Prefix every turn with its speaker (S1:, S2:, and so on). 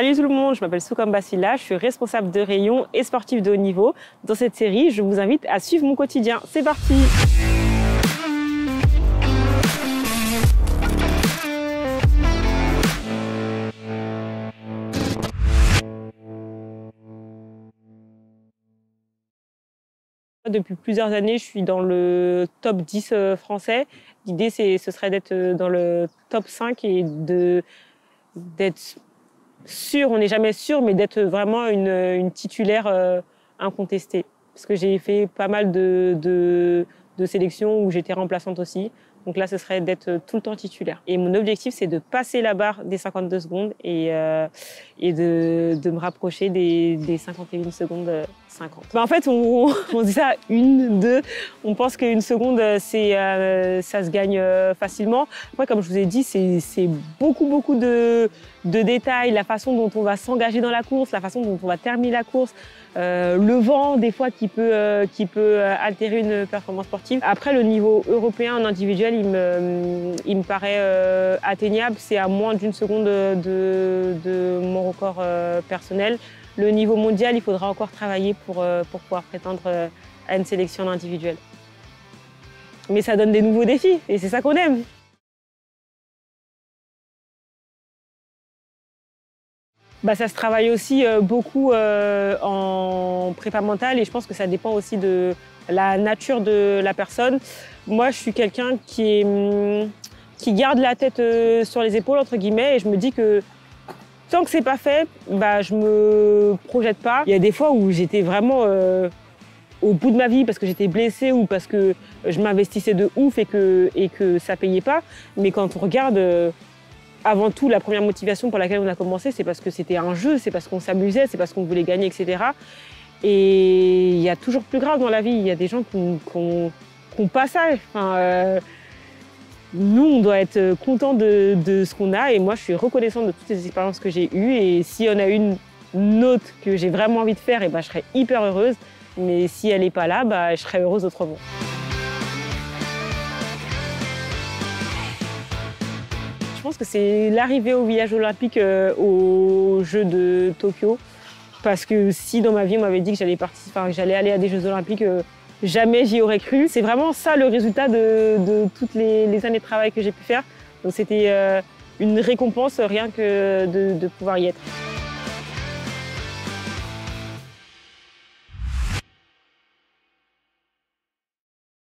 S1: Salut tout le monde, je m'appelle Soukam Bassila, je suis responsable de rayon et sportive de haut niveau. Dans cette série, je vous invite à suivre mon quotidien. C'est parti! Depuis plusieurs années, je suis dans le top 10 français. L'idée, ce serait d'être dans le top 5 et d'être sûr, on n'est jamais sûr, mais d'être vraiment une titulaire incontestée. Parce que j'ai fait pas mal de sélections où j'étais remplaçante aussi. Donc là, ce serait d'être tout le temps titulaire. Et mon objectif, c'est de passer la barre des 52 secondes et de me rapprocher des 51 secondes 50. En fait, on dit ça, 1, 2. On pense qu'une seconde, ça se gagne facilement. Après, comme je vous ai dit, c'est beaucoup de détails, la façon dont on va s'engager dans la course, la façon dont on va terminer la course, le vent, des fois, qui peut altérer une performance sportive. Après, le niveau européen en individuel, il me paraît atteignable. C'est à moins d'1 seconde de mon record personnel. Le niveau mondial, il faudra encore travailler pour pouvoir prétendre à une sélection individuelle. Mais ça donne des nouveaux défis et c'est ça qu'on aime. Ça se travaille aussi beaucoup en prépa mentale et je pense que ça dépend aussi de la nature de la personne. Moi, je suis quelqu'un qui garde la tête sur les épaules, entre guillemets, et je me dis que tant que c'est pas fait, je me projette pas. Il y a des fois où j'étais vraiment au bout de ma vie parce que j'étais blessée ou parce que je m'investissais de ouf et que ça payait pas. Mais quand on regarde, avant tout, la première motivation pour laquelle on a commencé, c'est parce que c'était un jeu, c'est parce qu'on s'amusait, c'est parce qu'on voulait gagner, etc. Et il y a toujours plus grave dans la vie. Il y a des gens qui n'ont pas ça. Enfin, nous, on doit être content de ce qu'on a. Et moi, je suis reconnaissante de toutes les expériences que j'ai eues. Et s'il y en a une autre que j'ai vraiment envie de faire, je serais hyper heureuse. Mais si elle n'est pas là, je serais heureuse autrement. Je pense que c'est l'arrivée au village olympique aux Jeux de Tokyo. Parce que si dans ma vie, on m'avait dit que j'allais aller à des Jeux olympiques, jamais j'y aurais cru. C'est vraiment ça le résultat de toutes les années de travail que j'ai pu faire. Donc c'était une récompense rien que de pouvoir y être.